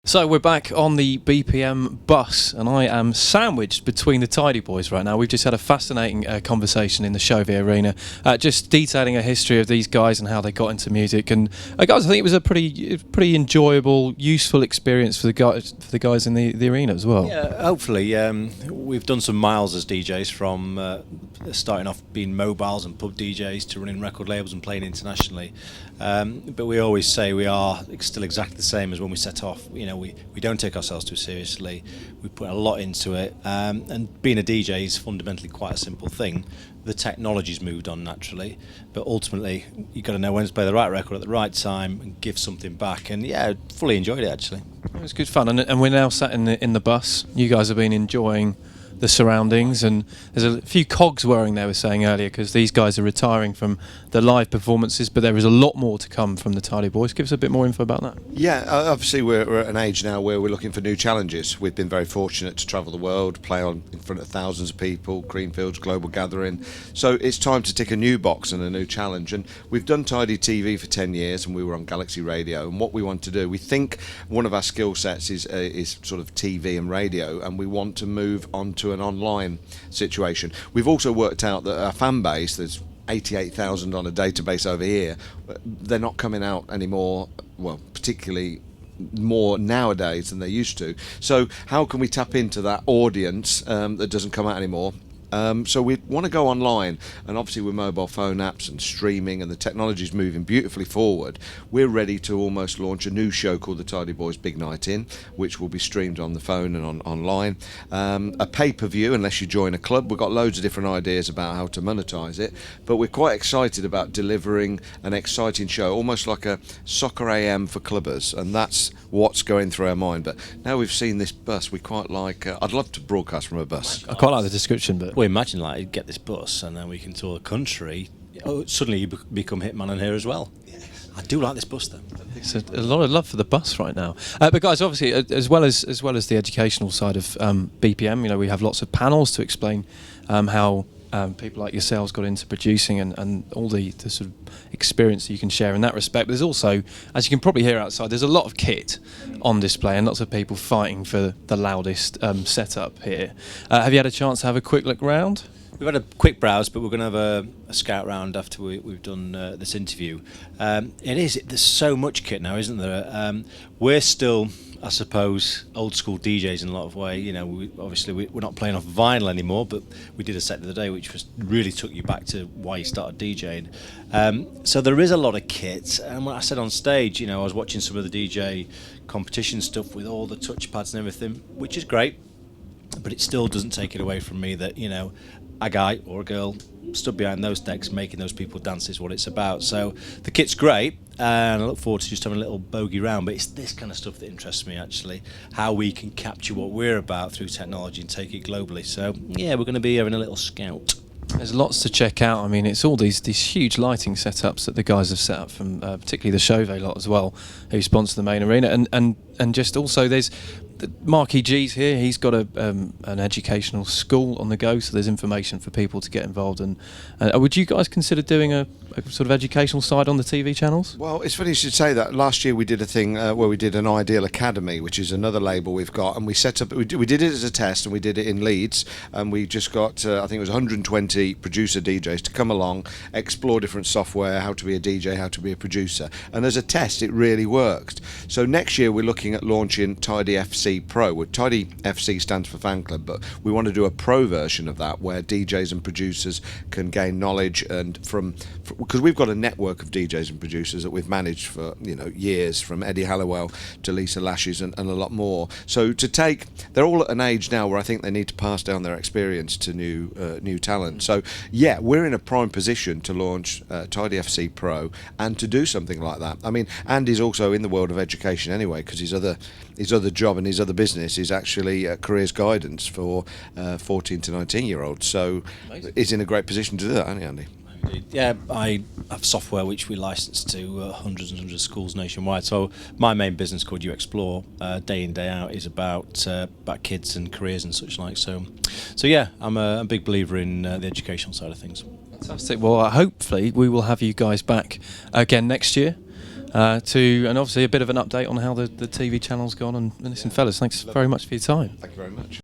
So we're back on the BPM bus, and I am sandwiched between the Tidy Boys right now. We've just had a fascinating conversation in the Chauvet Arena, just detailing a history of these guys and how they got into music. And guys, I think it was a pretty enjoyable, useful experience for the guys in the arena as well. Yeah, hopefully. We've done some miles as DJs from starting off being mobiles and pub DJs to running record labels and playing internationally. But we always say we are still exactly the same as when we set off. You know, we don't take ourselves too seriously. We put a lot into it, and being a DJ is fundamentally quite a simple thing. The technology's moved on naturally, but ultimately you've got to know when to play the right record at the right time and give something back. And yeah, fully enjoyed it actually. It was good fun, and we're now sat in the bus. You guys have been enjoying the surroundings, and there's a few cogs whirring there, we were saying earlier, because these guys are retiring from the live performances, but there is a lot more to come from the Tidy Boys. Give us a bit more info about that. Yeah, obviously we're at an age now where we're looking for new challenges. We've been very fortunate to travel the world, play in front of thousands of people, Greenfields, global gathering. So it's time to tick a new box and a new challenge. And we've done Tidy TV for 10 years, and we were on Galaxy Radio. And what we want to do, we think one of our skill sets is sort of TV and radio, and we want to move on to an online situation. We've also worked out that our fan base, there's 88,000 on a database over here, they're not coming out anymore, well, particularly more nowadays than they used to. So how can we tap into that audience that doesn't come out anymore? So we want to go online, and obviously with mobile phone apps and streaming and the technology is moving beautifully forward, we're ready to almost launch a new show called the Tidy Boys Big Night In, which will be streamed on the phone and online. A pay-per-view, unless you join a club. We've got loads of different ideas about how to monetize it, but we're quite excited about delivering an exciting show, almost like a Soccer AM for clubbers, and that's what's going through our mind. But now we've seen this bus, we quite like, I'd love to broadcast from a bus. I quite like the description, but Well, imagine like you get this bus and then we can tour the country. Oh, suddenly you become hitman in here as well. Yes. I do like this bus though. it's a lot of love for the bus right now. But guys, obviously, as well as the educational side of BPM, you know, we have lots of panels to explain how people like yourselves got into producing and all the sort of experience that you can share in that respect. But there's also, as you can probably hear outside, there's a lot of kit on display and lots of people fighting for the loudest setup here. Have you had a chance to have a quick look round? We've had a quick browse, but we're going to have a scout round after we've done this interview. There's so much kit now, isn't there? We're still, I suppose, old school DJs in a lot of way. You know, we're not playing off vinyl anymore, but we did a set the other day which really took you back to why you started DJing. So there is a lot of kit, and when I said on stage, you know, I was watching some of the DJ competition stuff with all the touchpads and everything, which is great, but it still doesn't take it away from me that, you know, a guy or a girl stood behind those decks making those people dance is what it's about. So the kit's great, and I look forward to just having a little bogey round, but it's this kind of stuff that interests me actually, how we can capture what we're about through technology and take it globally. So yeah, we're going to be having a little scout. There's lots to check out. I mean, it's all these huge lighting setups that the guys have set up, from particularly the Chauvet lot as well, who sponsor the main arena, and just also there's Marky G's here. He's got an educational school on the go, so there's information for people to get involved. And would you guys consider doing a sort of educational side on the TV channels? Well, it's funny you should say that. Last year we did a thing where we did an Ideal Academy, which is another label we've got, and we set up. We did it as a test, and we did it in Leeds, and we just got I think it was 120 producer DJs to come along, explore different software, how to be a DJ, how to be a producer, and as a test, it really worked. So next year we're looking at launching Tidy FC Pro. Tidy FC stands for fan club, but we want to do a pro version of that where DJs and producers can gain knowledge, and because we've got a network of DJs and producers that we've managed for years, from Eddie Halliwell to Lisa Lashes and a lot more. So they're all at an age now where I think they need to pass down their experience to new talent. So yeah, we're in a prime position to launch Tidy FC Pro and to do something like that. I mean, Andy's also in the world of education anyway, because his other job and his other business is actually careers guidance for 14 to 19-year-olds. So he's in a great position to do that, isn't he, Andy? Yeah, I have software which we license to hundreds and hundreds of schools nationwide. So my main business called You Explore, day in day out, is about kids and careers and such like. So yeah, I'm a big believer in the educational side of things. Fantastic. Well, hopefully we will have you guys back again next year. and obviously a bit of an update on how the TV channel's gone. And listen, fellas, thanks very much for your time. Thank you very much.